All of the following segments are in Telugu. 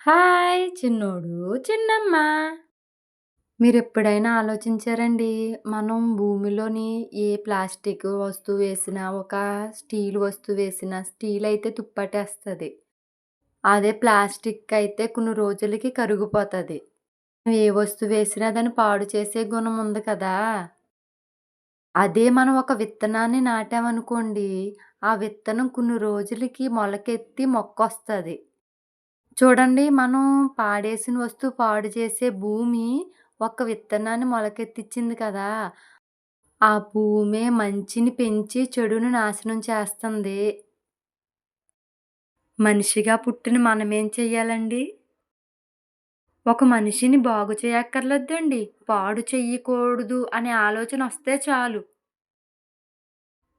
హాయ్ చిన్నోడు, చిన్నమ్మ. మీరెప్పుడైనా ఆలోచించారండి? మనం భూమిలోని ఏ ప్లాస్టిక్ వస్తువు వేసినా, ఒక స్టీల్ వస్తువు వేసినా, స్టీల్ అయితే తుప్పట్టేస్తది. అదే ప్లాస్టిక్ అయితే కొన్ని రోజులకి కరిగిపోతది. ఏ వస్తువు వేసినా దాన్ని పాడు చేసే గుణం ఉంది కదా! అదే మనం ఒక విత్తనాన్ని నాటామనుకోండి, ఆ విత్తనం కొన్ని రోజులకి మొలకెత్తి మొక్కొస్తది. చూడండి, మనం పాడేసిన వస్తువు పాడు చేసే భూమి ఒక విత్తనాన్ని మొలకెత్తిచ్చింది కదా! ఆ భూమే మంచిని పెంచి చెడుని నాశనం చేస్తుంది. మనిషిగా పుట్టిన మనమేం చెయ్యాలండి? ఒక మనిషిని బాగు చేయక్కర్లేదండి. పాడు చెయ్యకూడదు అనే ఆలోచనొస్తే చాలు.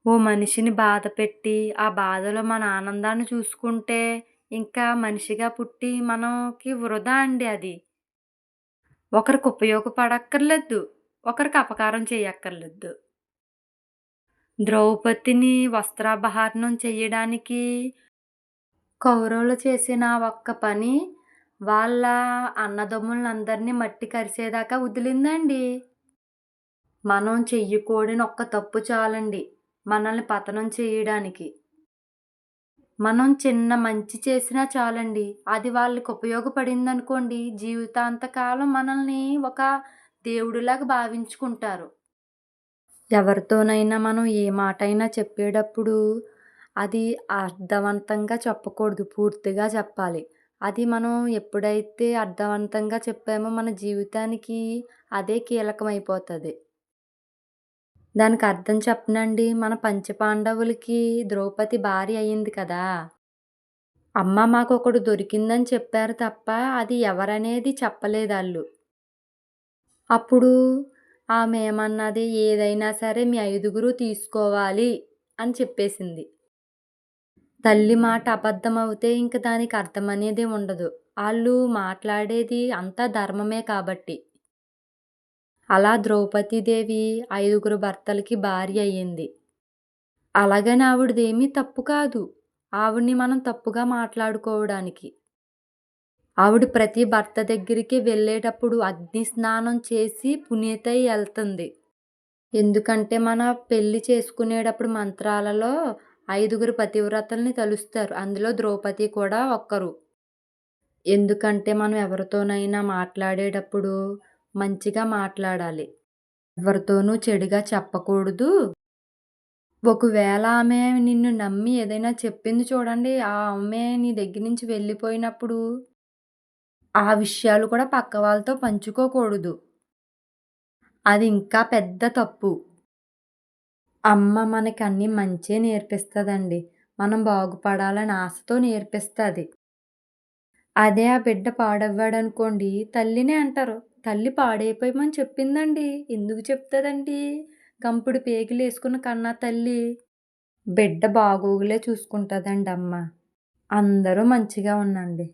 ఓ మనిషిని బాధపెట్టి, ఆ బాధలో మన ఆనందాన్ని చూసుకుంటే, ఇంకా మనిషిగా పుట్టి మనకి వృధా అండి అది. ఒకరికి ఉపయోగపడక్కర్లేదు. ఒకరికి అపకారం చేయక్కర్లేదు. ద్రౌపదిని వస్త్రాపహరణం చెయ్యడానికి కౌరవులు చేసిన ఆ ఒక్క పని వాళ్ళ అన్నదమ్ములందరిని మట్టి కరిసేదాకా వదిలిందండి. మనం చెయ్యకూడని ఒక్క తప్పు చాలండి మనల్ని పతనం చేయడానికి. మనం చిన్న మంచి చేసినా చాలండి. అది వాళ్ళకి ఉపయోగపడిందనుకోండి, జీవితాంతకాలం మనల్ని ఒక దేవుడిలాగా భావించుకుంటారు. ఎవరితోనైనా మనం ఏ మాటైనా చెప్పేటప్పుడు అది అర్థవంతంగా చెప్పకూడదు. పూర్తిగా చెప్పాలి. అది మనం ఎప్పుడైతే అర్థవంతంగా చెప్పామో మన జీవితానికి అదే కీలకమైపోతది. దానికి అర్థం చెప్పనండి. మన పంచపాండవులకి ద్రౌపది భార్య అయింది కదా! అమ్మ మాకొకడు దొరికిందని చెప్పారు తప్ప అది ఎవరనేది చెప్పలేదాళ్ళు. అప్పుడు ఆమేమన్నది, "ఏదైనా సరే మీ ఐదుగురు తీసుకోవాలి" అని చెప్పేసింది. తల్లి మాట అబద్ధమవుతే ఇంక దానికి అర్థమనేదే ఉండదు. ఆళ్ళు మాట్లాడేది అంతా ధర్మమే కాబట్టి. అలా ద్రౌపదీదేవి ఐదుగురు భర్తలకి భార్య అయ్యింది. అలాగని ఆవిడదేమీ తప్పు కాదు. ఆవిడని మనం తప్పుగా మాట్లాడుకోవడానికి. ఆవిడ ప్రతి భర్త దగ్గరికి వెళ్ళేటప్పుడు అగ్ని స్నానం చేసి పునీతై ఎళ్తుంది. ఎందుకంటే మన పెళ్లి చేసుకునేటప్పుడు మంత్రాలలో ఐదుగురు పతివ్రతల్ని తలుస్తారు. అందులో ద్రౌపది కూడా ఒక్కరు. ఎందుకంటే మనం ఎవరితోనైనా మాట్లాడేటప్పుడు మంచిగా మాట్లాడాలి. ఎవరితోనూ చెడుగా చెప్పకూడదు. ఒకవేళ ఆమె నిన్ను నమ్మి ఏదైనా చెప్పింది చూడండి, ఆ ఆమె నీ దగ్గర నుంచి వెళ్ళిపోయినప్పుడు ఆ విషయాలు కూడా పక్క వాళ్ళతో పంచుకోకూడదు. అది ఇంకా పెద్ద తప్పు. అమ్మ మనకన్నీ మంచే నేర్పిస్తదండి. మనం బాగుపడాలని ఆశతో నేర్పిస్తది. అదే ఆ బిడ్డ పాడవ్వాడనుకోండి, తల్లినే అంటారు. తల్లి పాడైపోయమని చెప్పిందండి. ఎందుకు చెప్తదండి? గంపుడు పేగులేసుకుని కన్న తల్లి. బిడ్డ బాగోగులే చూసుకుంటదండి అమ్మ. అందరూ మంచిగా ఉండండి.